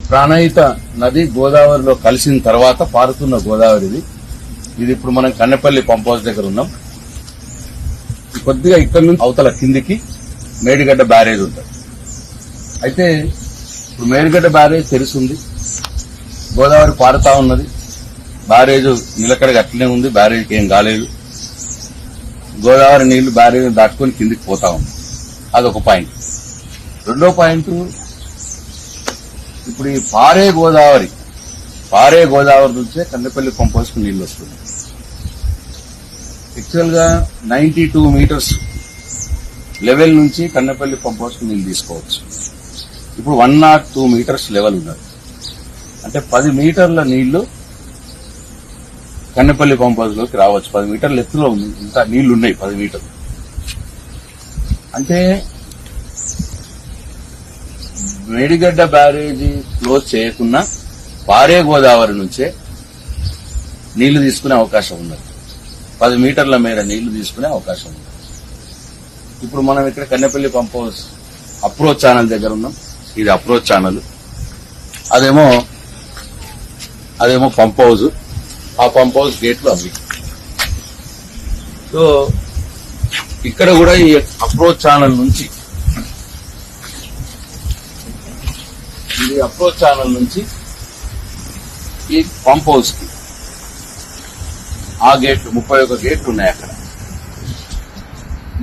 ప్రాణహిత నది గోదావరిలో కలిసిన తర్వాత పారుతున్న గోదావరిది. ఇది ఇప్పుడు మనం కన్నెపల్లి పంప్ హౌస్ దగ్గర ఉన్నాం. కొద్దిగా ఇక్కడ నుంచి అవతల కిందికి మేడిగడ్డ బ్యారేజ్ ఉంటుంది. అయితే ఇప్పుడు మేడిగడ్డ బ్యారేజ్ తెరిచింది, గోదావరి పారుతా ఉన్నది. బ్యారేజ్ నిలకడగా అట్లనే ఉంది, బ్యారేజ్కి ఏం కాలేదు. గోదావరి నీళ్లు బ్యారేజ్ దాటుకొని కిందికి పోతా ఉంది. అదొక పాయింట్. రెండో పాయింట్, ఇప్పుడు ఈ పారే గోదావరి నుంచే కన్నెపల్లి పంప్ హౌస్ కు నీళ్లు వస్తుంది. యాక్చువల్ గా 92 మీటర్స్ లెవెల్ నుంచి కన్నెపల్లి పంప్ హౌస్ కు నీళ్లు తీసుకోవచ్చు. ఇప్పుడు 102 మీటర్స్ లెవెల్ ఉన్నది. అంటే 10 మీటర్ల నీళ్లు కన్నెపల్లి పంప్ హౌస్ లోకి రావచ్చు. 10 మీటర్ల ఎత్తులో ఉంది, ఇంకా నీళ్లు ఉన్నాయి 10 మీటర్లు. అంటే మేడిగడ్డ బ్యారేజీ క్లోజ్ చేయకుండా పారే గోదావరి నుంచే నీళ్లు తీసుకునే అవకాశం ఉన్నది. 10 మీటర్ల మేర నీళ్లు తీసుకునే అవకాశం ఉంది. ఇప్పుడు మనం ఇక్కడ Kannepalli pump house approach channel దగ్గర ఉన్నాం. ఇది అప్రోచ్ ఛానల్, అదేమో పంప్ హౌస్. ఆ పంప్ హౌస్ గేట్లు అవి. సో ఇక్కడ కూడా ఈ అప్రోచ్ ఛానల్ నుంచి ఈ పంప్ హౌస్ కి ఆ గేట్లు 31 గేట్లు ఉన్నాయి. అక్కడ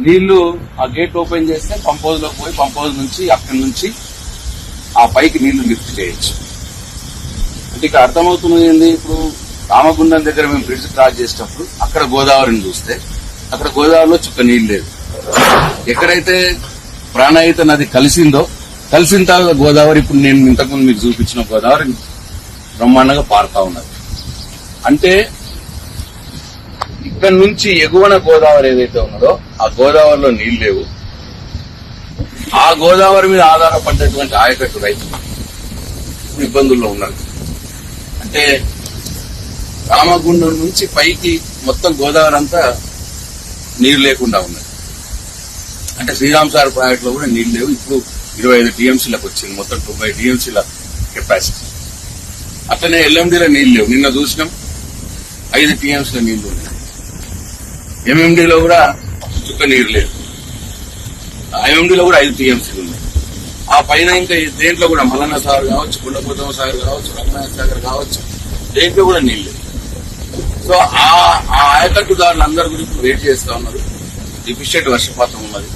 నీళ్లు ఆ గేట్ ఓపెన్ చేస్తే పంప్ హౌస్ లోకి పోయి పంప్ హౌస్ నుంచి అక్కడి నుంచి ఆ పైకి నీళ్లు లిఫ్ట్ చేయొచ్చు. అంటే ఇక్కడ అర్థమవుతున్నది ఏంది, ఇప్పుడు రామగుండం దగ్గర మేము బ్రిడ్జ్ క్రాస్ చేసేటప్పుడు అక్కడ గోదావరిని చూస్తే అక్కడ గోదావరిలో చుక్క నీళ్లు లేదు. ఎక్కడైతే ప్రాణహిత నది కలిసిన తర్వాత గోదావరి, ఇప్పుడు నేను ఇంతకుముందు మీకు చూపించిన గోదావరి బ్రహ్మాండంగా పారుతా ఉన్నది. అంటే ఇక్కడ నుంచి ఎగువన గోదావరి ఏదైతే ఉన్నదో ఆ గోదావరిలో నీళ్లు లేవు. ఆ గోదావరి మీద ఆధారపడ్డటువంటి ఆయకట్టు రైతులు ఇబ్బందుల్లో ఉన్నారు. అంటే రామగుండం నుంచి పైకి మొత్తం గోదావరి అంతా నీరు లేకుండా ఉన్నది. అంటే శ్రీరామ్ సార్ ప్రాజెక్ట్ లో కూడా నీళ్లు లేవు. ఇప్పుడు 25 టీఎంసీలకు వచ్చింది, మొత్తం 90 టీఎంసీల కెపాసిటీ. అట్లనే ఎల్ఎండీలో నీళ్లు లేవు. నిన్న చూసినాం 5 టీఎంసీల నీళ్లు ఉన్నాయి. ఎంఎండీలో కూడా చుక్క నీరు లేదు. ఐఎండీలో కూడా 5 టీఎంసీలు ఉన్నాయి. ఆ పైన ఇంకా దేంట్లో కూడా మల్లన్న సాగర్ కావచ్చు, కొండపోతమ్మ సాగర్ కావచ్చు, రంగనాథ సాగర్ కావచ్చు, దేంట్లో కూడా నీళ్లు లేవు. సో ఆ ఆయకట్టుదారులు అందరి గురించి వెయిట్ చేస్తా ఉన్నారు. డిఫిషియెంట్ వర్షపాతం ఉన్నది.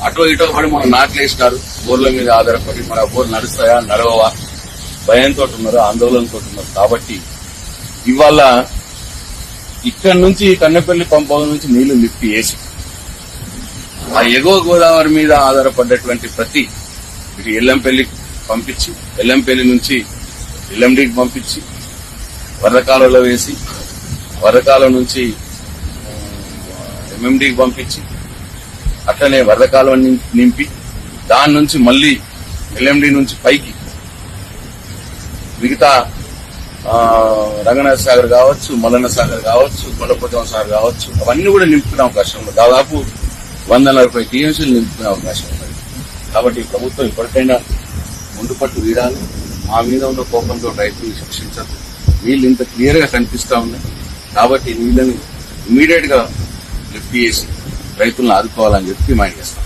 అటో ఇటో పడి మనం నాట్లేసినారు, బోర్ల మీద ఆధారపడి మన బోర్లు నడుస్తాయా నడవవా భయంతో ఉన్నారు, ఆందోళనతో ఉన్నారు. కాబట్టి ఇవాళ ఇక్కడ నుంచి కన్నెపల్లి పంప్ హౌస్ నుంచి నీళ్లు లిఫ్ట్ చేసి ఆ ఎగువ గోదావరి మీద ఆధారపడ్డటువంటి ప్రతి ఇటు ఎల్లంపల్లికి పంపించి, ఎల్లంపల్లి నుంచి ఎల్ఎండికి పంపించి, వరకాలలో వేసి, వరకాలం నుంచి ఎంఎండికి పంపించి, అట్లనే వరదకాలం నింపి దాని నుంచి మళ్లీ ఎల్ఎండి నుంచి పైకి మిగతా రంగనాథ సాగర్ కావచ్చు, మల్లన్న సాగర్ కావచ్చు, కొండపోతమ్మ సాగర్ కావచ్చు, అవన్నీ కూడా నింపుకునే అవకాశం ఉంది. దాదాపు 140 టీఎంసీలు నింపుకునే అవకాశం ఉంది. కాబట్టి ప్రభుత్వం ఇప్పటికైనా ముందు పట్టు వీడాలి. మా మీద ఉన్న కోపంతో రైతులు శిక్షించదు. నీళ్లు ఇంత క్లియర్ గా కనిపిస్తా ఉన్నాయి. కాబట్టి నీళ్లను ఇమీడియట్ గా లిఫ్ట్ చేసి రైతులను ఆదుకోవాలని చెప్పి డిమాండ్ చేస్తాం.